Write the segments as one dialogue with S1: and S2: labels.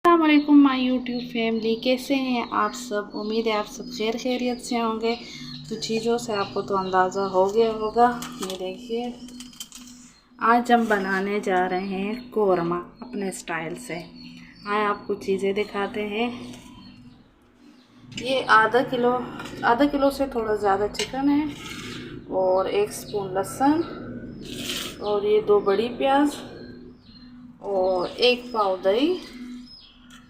S1: अस्सलामुअलैकुम my YouTube family, कैसे हैं आप सब। उम्मीद है आप सब खैरियत से होंगे। तो चीज़ों से आपको तो अंदाज़ा हो गया होगा। ये देखिए, आज हम बनाने जा रहे हैं कोरमा अपने स्टाइल से। आए आपको चीज़ें दिखाते हैं। ये आधा किलो से थोड़ा ज़्यादा चिकन है और 1 स्पून लहसुन और ये 2 बड़ी प्याज और 1 पाव दही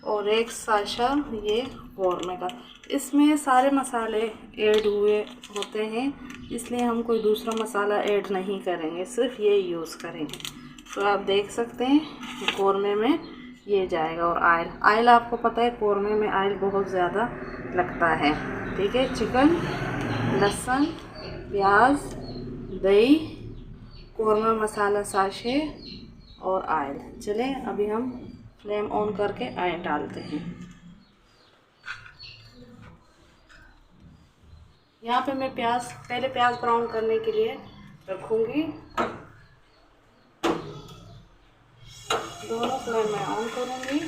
S1: और 1 साशा ये कौरमे का। इसमें सारे मसाले ऐड हुए होते हैं, इसलिए हम कोई दूसरा मसाला ऐड नहीं करेंगे, सिर्फ ये यूज़ करेंगे। तो आप देख सकते हैं कौरमे में ये जाएगा। और आयल आपको पता है कौरमे में आयल बहुत ज़्यादा लगता है। ठीक है, चिकन, लहसुन, प्याज, दही, कौरमा मसाला साशे और आयल। चलें अभी हम फ्लेम ऑन करके आयल डालते हैं। यहाँ पे मैं पहले प्याज ब्राउन करने के लिए रखूँगी। दोनों फ्लेम में ऑन करूँगी।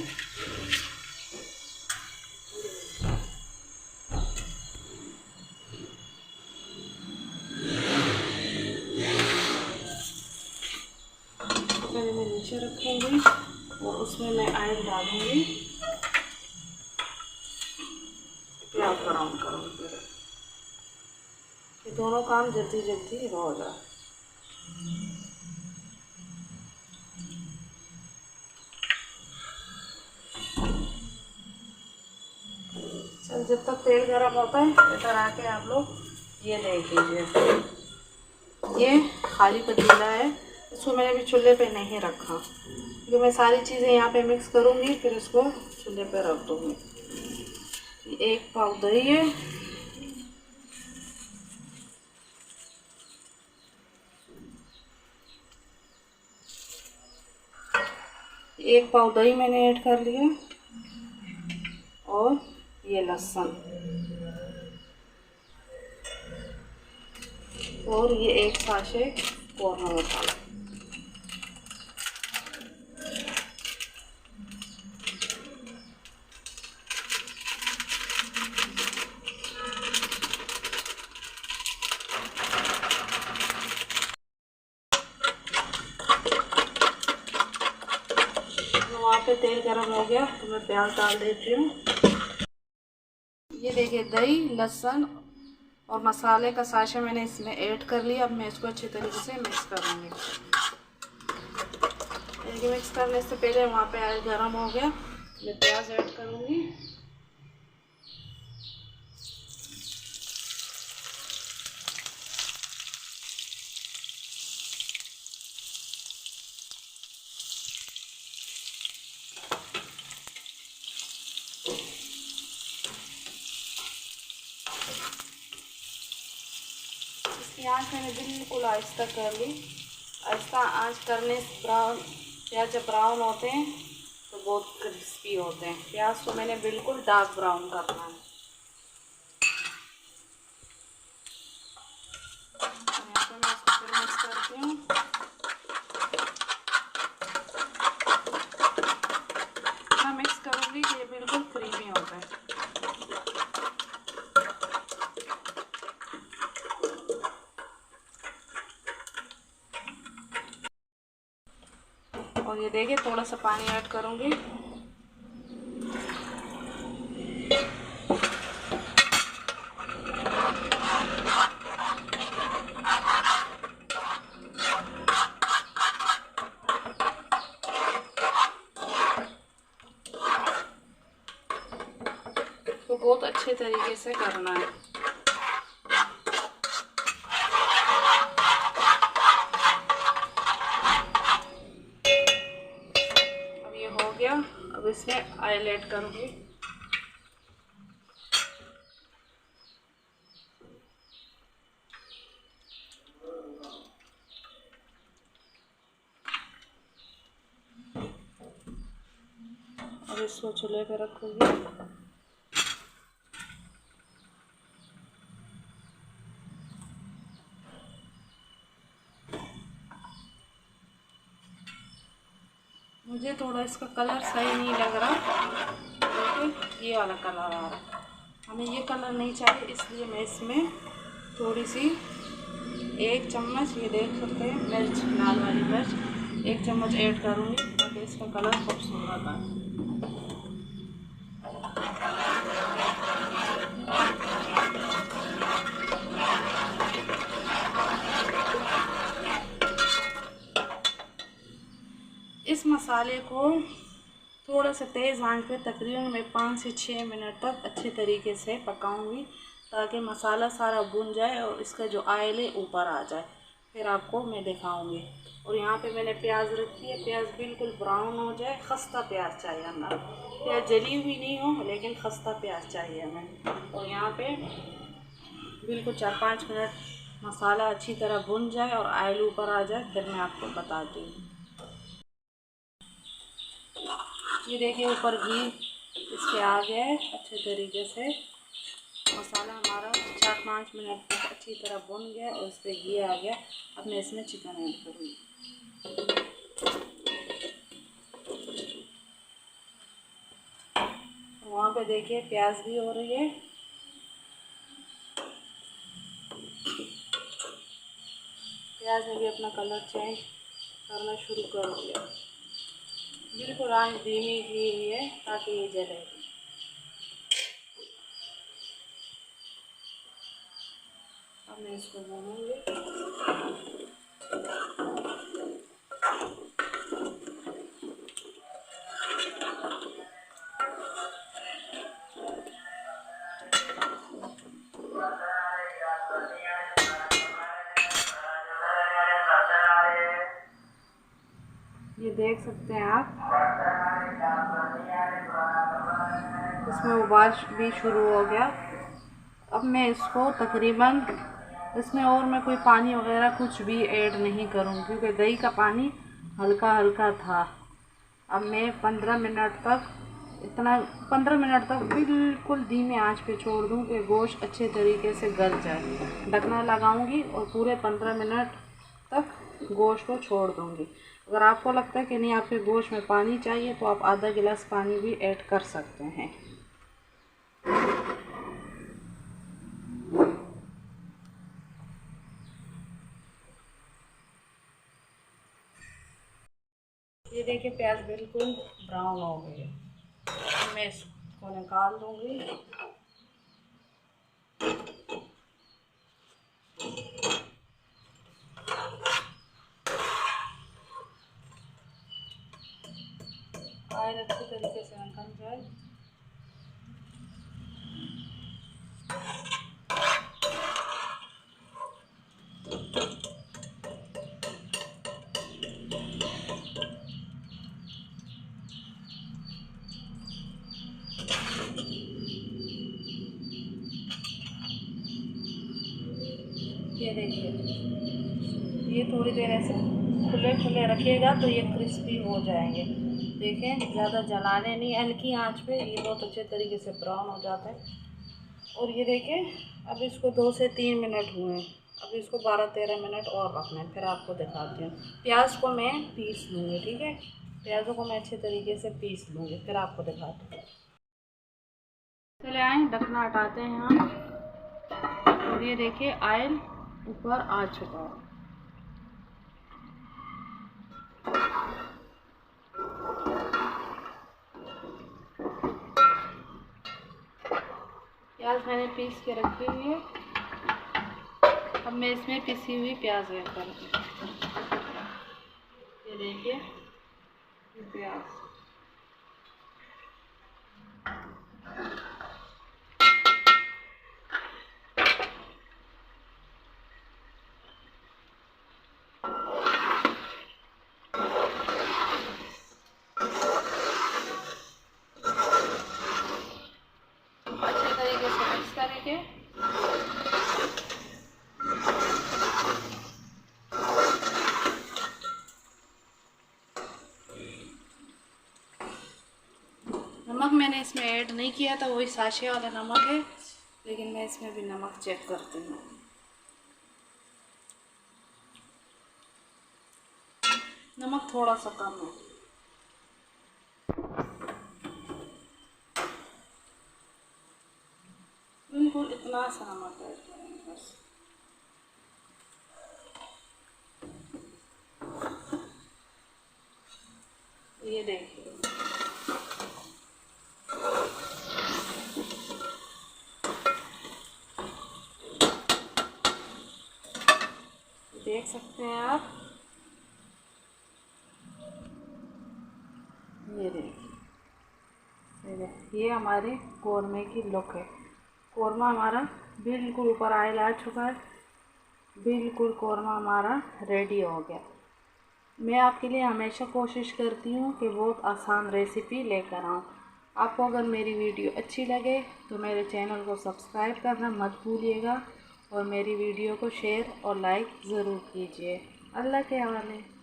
S1: पहले मैं नीचे रखूँगी और उसमें मैं आयल डालूँगी। प्याज ब्राउन करूँगी। ये दोनों काम जल्दी जल्दी हो जाए। चल, जब तक तेल गर्म होता है इधर आके आप लोग ये देख लीजिए। ये खाली पतीला है, इसको मैंने अभी चूल्हे पे नहीं रखा क्योंकि मैं सारी चीज़ें यहाँ पे मिक्स करूँगी, फिर इसको चूल्हे पे रख दूँगी। 1 पाव दही है, एक पाव दही मैंने ऐड कर लिया और ये लहसुन और ये 1 साशे कौरमा मसाला। वहाँ पे तेल गरम हो गया तो मैं प्याज डाल देती हूँ। ये देखिए, दही, लहसुन और मसाले का साशा मैंने इसमें ऐड कर लिया। अब मैं इसको अच्छे तरीके से मिक्स करूँगी। देखिए, मिक्स करने से पहले वहाँ पे आयल गरम हो गया, मैं प्याज ऐड करूँगी। इसकी आँच मैंने बिल्कुल आहिस्ता कर ली। आहिस्ता आँच करने से प्याज जब ब्राउन होते हैं तो बहुत क्रिस्पी होते हैं। प्याज को मैंने बिल्कुल डार्क ब्राउन करना है। यहाँ पे मैं इसको फिर मिक्स करती हूँ। मैं मिक्स करूँगी कि ये बिल्कुल क्रीमी हो जाए। और ये देखिए, थोड़ा सा पानी ऐड करूँगी। तो बहुत अच्छे तरीके से करना है। अब ये हो गया, अब इसमें ऑयल ऐड करूँगी। अब इसको चूल्हे पे रखूँगी। मुझे थोड़ा इसका कलर सही नहीं लग रहा, ये वाला कलर आ रहा है। हमें ये कलर नहीं चाहिए, इसलिए मैं इसमें थोड़ी सी 1 चम्मच, ये देख सकते हैं मिर्च, लाल वाली मिर्च 1 चम्मच ऐड करूँगी ताकि इसका कलर खूबसूरत आए। इस मसाले को थोड़ा सा तेज़ आंच पे तकरीबन मैं 5 से 6 मिनट तक अच्छे तरीके से पकाऊंगी ताकि मसाला सारा भुन जाए और इसका जो ऑयल है ऊपर आ जाए। फिर आपको मैं दिखाऊंगी। और यहाँ पे मैंने प्याज रखी है, प्याज बिल्कुल ब्राउन हो जाए, खस्ता प्याज चाहिए हमें, प्याज जली हुई नहीं हो लेकिन खस्ता प्याज चाहिए हमें। और यहाँ पे बिल्कुल 4-5 मिनट मसाला अच्छी तरह भुन जाए और ऑयल ऊपर आ जाए, फिर मैं आपको बताती हूँ। ये देखिए ऊपर घी इसके आ गया है अच्छे तरीके से। मसाला हमारा 4-5 मिनट तक अच्छी तरह भुन गया और इस पर घी आ गया। अब मैं इसमें चिकन ऐड करूँगी। वहाँ पे देखिए प्याज भी हो रही है। प्याज ने भी अपना कलर चेंज करना शुरू कर दिया। बिल्कुल आंच धीमी की हुई है ताकि ये जले। अब मैं इसको भूनूंगी। ये देख सकते हैं आप, इसमें उबाल भी शुरू हो गया। अब मैं इसको तकरीबन, इसमें और मैं कोई पानी वगैरह कुछ भी ऐड नहीं करूँगी क्योंकि दही का पानी हल्का हल्का था। अब मैं 15 मिनट तक 15 मिनट तक बिल्कुल धीमे आंच पे छोड़ दूँ कि गोश्त अच्छे तरीके से गल जाए। ढकना लगाऊंगी और पूरे 15 मिनट तक गोश्त को छोड़ दूंगी। अगर आपको लगता है कि नहीं आपके गोश्त में पानी चाहिए तो आप आधा गिलास पानी भी ऐड कर सकते हैं। ये देखिए प्याज बिल्कुल ब्राउन हो गई है। मैं इसको निकाल दूंगी। ऑयल अच्छे तरीके से निकल जाए। ये देखिए, ये थोड़ी देर ऐसे खुले खुले रखिएगा तो ये क्रिस्पी हो जाएंगे। देखें ज़्यादा जलाने नहीं, हल्की आंच पे ये बहुत अच्छे तरीके से ब्राउन हो जाता है। और ये देखें अब इसको 2 से 3 मिनट हुए हैं। अब इसको 12-13 मिनट और रखना है, फिर आपको दिखाती हूँ। प्याज को मैं पीस लूँगी, ठीक है, प्याज़ों को मैं अच्छे तरीके से पीस लूँगी, फिर आपको दिखाती हूँ। चले आए, ढकना हटाते हैं हम। और ये देखिए ऑयल ऊपर आ चुका है। प्याज मैंने पीस के रखी हुई है। अब मैं इसमें पिसी हुई प्याज ऐड करूँगी। ये देखिए प्याज, अच्छे तरीके से मिक्स करेंगे। नमक मैंने इसमें ऐड नहीं किया था, वही साशे वाला नमक है, लेकिन मैं इसमें भी नमक चेक करती हूँ। नमक थोड़ा सा कम है। बिल्कुल इतना सा नमक ऐड करेंगे बस। ये देखिए, देख सकते हैं आप, ये देखिए, ये हमारे कौरमे की लुक है। कौरमा हमारा बिल्कुल ऊपर ऑयल आ चुका है, बिल्कुल कौरमा हमारा रेडी हो गया। मैं आपके लिए हमेशा कोशिश करती हूँ कि बहुत आसान रेसिपी लेकर आऊँ। आपको अगर मेरी वीडियो अच्छी लगे तो मेरे चैनल को सब्सक्राइब करना मत भूलिएगा और मेरी वीडियो को शेयर और लाइक ज़रूर कीजिए। अल्लाह के हवाले।